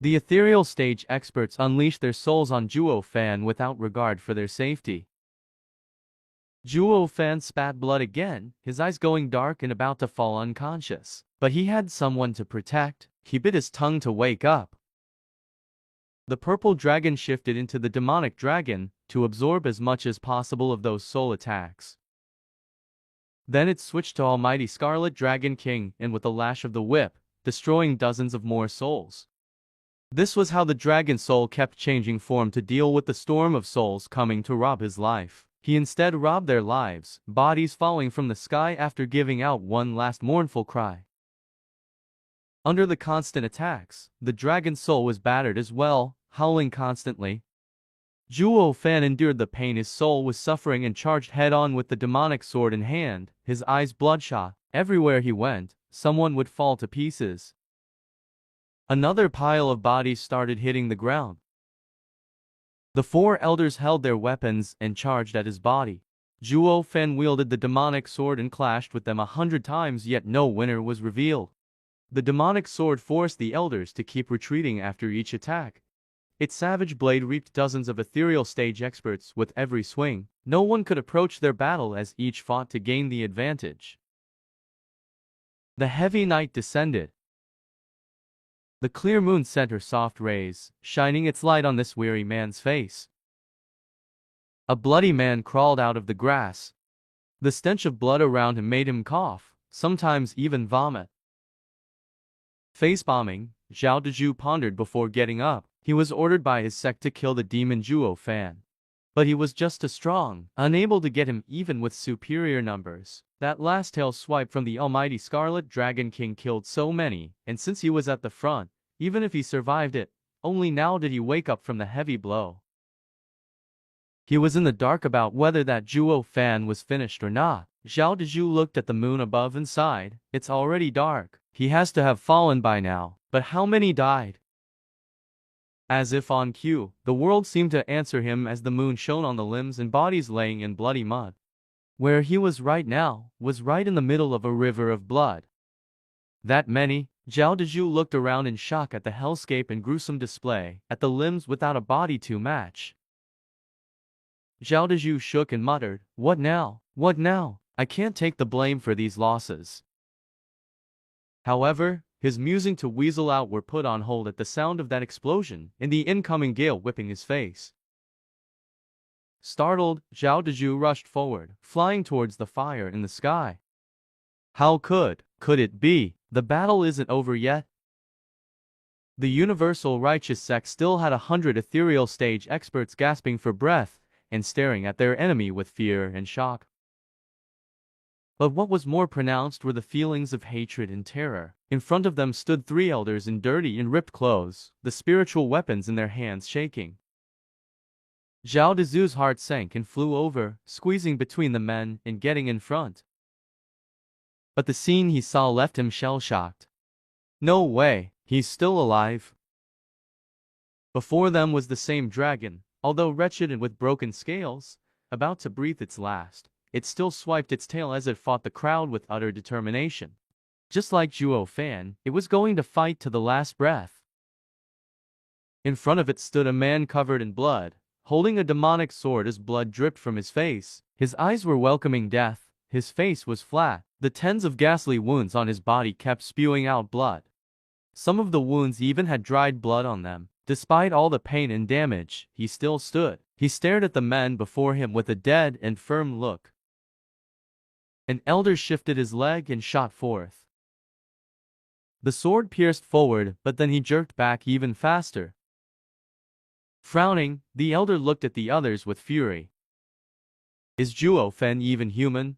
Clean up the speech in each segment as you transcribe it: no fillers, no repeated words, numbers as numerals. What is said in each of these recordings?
The ethereal stage experts unleashed their souls on Zhuo Fan without regard for their safety. Zhuo Fan spat blood again, his eyes going dark and about to fall unconscious. But he had someone to protect. He bit his tongue to wake up. The purple dragon shifted into the demonic dragon to absorb as much as possible of those soul attacks. Then it switched to almighty Scarlet Dragon King and with a lash of the whip, destroying dozens of more souls. This was how the dragon soul kept changing form to deal with the storm of souls coming to rob his life. He instead robbed their lives, bodies falling from the sky after giving out one last mournful cry. Under the constant attacks, the dragon soul was battered as well, howling constantly. Zhuo Fan endured the pain his soul was suffering and charged head-on with the demonic sword in hand, his eyes bloodshot. Everywhere he went, someone would fall to pieces. Another pile of bodies started hitting the ground. The four elders held their weapons and charged at his body. Zhuo Fan wielded the demonic sword and clashed with them 100 times, yet no winner was revealed. The demonic sword forced the elders to keep retreating after each attack. Its savage blade reaped dozens of ethereal stage experts with every swing. No one could approach their battle as each fought to gain the advantage. The heavy night descended. The clear moon sent her soft rays, shining its light on this weary man's face. A bloody man crawled out of the grass. The stench of blood around him made him cough, sometimes even vomit. Face-bombing, Zhao Dezhu pondered before getting up. He was ordered by his sect to kill the demon Zhuo Fan. But he was just too strong, unable to get him even with superior numbers. That last tail swipe from the almighty Scarlet Dragon King killed so many, and since he was at the front, even if he survived it, only now did he wake up from the heavy blow. He was in the dark about whether that Zhuo Fan was finished or not. Zhao Dezhu looked at the moon above and sighed. It's already dark. He has to have fallen by now. But how many died? As if on cue, the world seemed to answer him as the moon shone on the limbs and bodies laying in bloody mud. Where he was right now, was right in the middle of a river of blood. That many? Zhao Dezhu looked around in shock at the hellscape and gruesome display, at the limbs without a body to match. Zhao Dezhu shook and muttered, "What now? What now? I can't take the blame for these losses." However, his musing to weasel out were put on hold at the sound of that explosion and the incoming gale whipping his face. Startled, Zhao Dezhu rushed forward, flying towards the fire in the sky. How could it be? The battle isn't over yet. The Universal Righteous Sect still had 100 ethereal stage experts gasping for breath and staring at their enemy with fear and shock. But what was more pronounced were the feelings of hatred and terror. In front of them stood 3 elders in dirty and ripped clothes, the spiritual weapons in their hands shaking. Zhao Dezhu's heart sank and flew over, squeezing between the men and getting in front. But the scene he saw left him shell-shocked. No way, he's still alive. Before them was the same dragon, although wretched and with broken scales, about to breathe its last. It still swiped its tail as it fought the crowd with utter determination. Just like Zhuo Fan, it was going to fight to the last breath. In front of it stood a man covered in blood, holding a demonic sword as blood dripped from his face. His eyes were welcoming death, his face was flat. The tens of ghastly wounds on his body kept spewing out blood. Some of the wounds even had dried blood on them. Despite all the pain and damage, he still stood. He stared at the men before him with a dead and firm look. An elder shifted his leg and shot forth. The sword pierced forward, but then he jerked back even faster. Frowning, the elder looked at the others with fury. Is Zhuo Fan even human?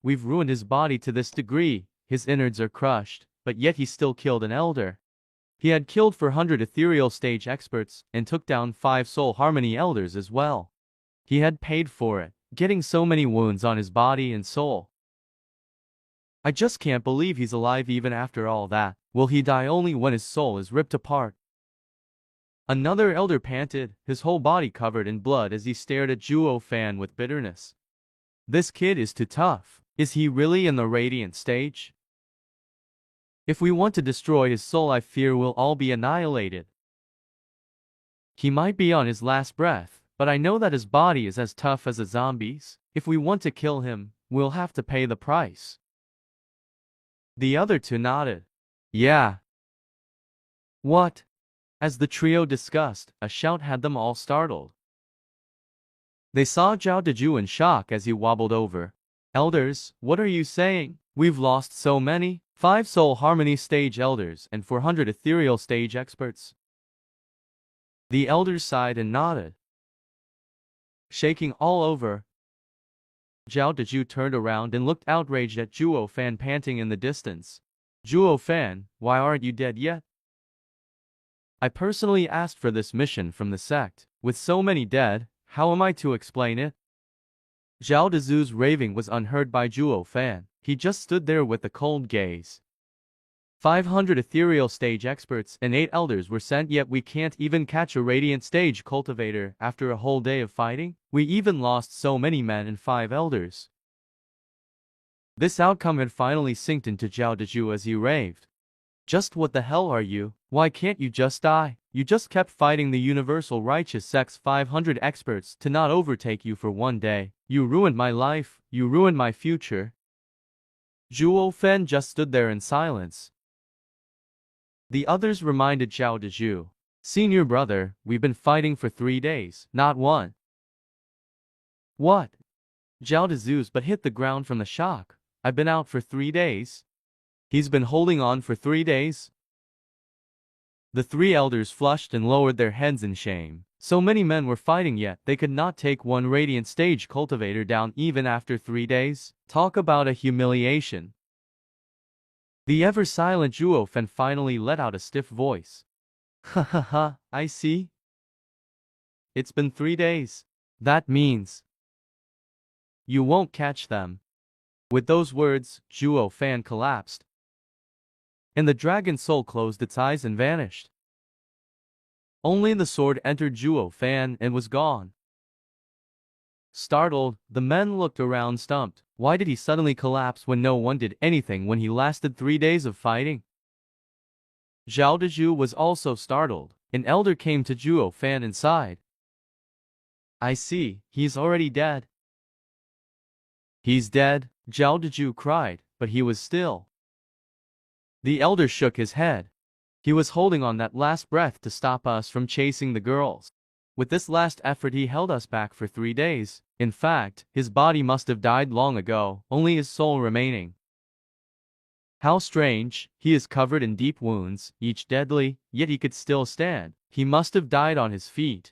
We've ruined his body to this degree, his innards are crushed, but yet he still killed an elder. He had killed 400 ethereal stage experts and took down 5 soul harmony elders as well. He had paid for it, getting so many wounds on his body and soul. I just can't believe he's alive even after all that. Will he die only when his soul is ripped apart? Another elder panted, his whole body covered in blood as he stared at Zhuo Fan with bitterness. This kid is too tough. Is he really in the radiant stage? If we want to destroy his soul, I fear we'll all be annihilated. He might be on his last breath, but I know that his body is as tough as a zombie's. If we want to kill him, we'll have to pay the price. The other two nodded. Yeah. What? As the trio discussed, a shout had them all startled. They saw Zhao Dezhu in shock as he wobbled over. Elders, what are you saying? We've lost so many. 5 soul harmony stage elders and 400 ethereal stage experts. The elders sighed and nodded. Shaking all over, Zhao Dezhu turned around and looked outraged at Zhuo Fan panting in the distance. Zhuo Fan, why aren't you dead yet? I personally asked for this mission from the sect. With so many dead, how am I to explain it? Zhao Dezhu's raving was unheard by Zhuo Fan. He just stood there with a cold gaze. 500 ethereal stage experts and 8 elders were sent, yet we can't even catch a radiant stage cultivator after a whole day of fighting. We even lost so many men and 5 elders. This outcome had finally sinked into Zhao Dezhu as he raved. Just what the hell are you? Why can't you just die? You just kept fighting the universal righteous sect's 500 experts to not overtake you for one day. You ruined my life. You ruined my future. Zhuo Fan just stood there in silence. The others reminded Zhao Dezhu. Senior brother, we've been fighting for 3 days, not 1. What? Zhao Dezhu's but hit the ground from the shock. I've been out for 3 days. He's been holding on for 3 days? The 3 elders flushed and lowered their heads in shame. So many men were fighting, yet they could not take one radiant stage cultivator down even after 3 days. Talk about a humiliation. The ever-silent Zhuo Fan finally let out a stiff voice. Ha ha ha, I see. It's been 3 days. That means you won't catch them. With those words, Zhuo Fan collapsed, and the dragon soul closed its eyes and vanished. Only the sword entered Zhuo Fan and was gone. Startled, the men looked around stumped. Why did he suddenly collapse when no one did anything when he lasted 3 days of fighting? Zhao Dezhu was also startled. An elder came to Zhuo Fan and sighed. I see, he's already dead. He's dead, Zhao Dezhu cried, but he was still. The elder shook his head. He was holding on that last breath to stop us from chasing the girls. With this last effort he held us back for 3 days. In fact, his body must have died long ago, only his soul remaining. How strange, he is covered in deep wounds, each deadly, yet he could still stand. He must have died on his feet.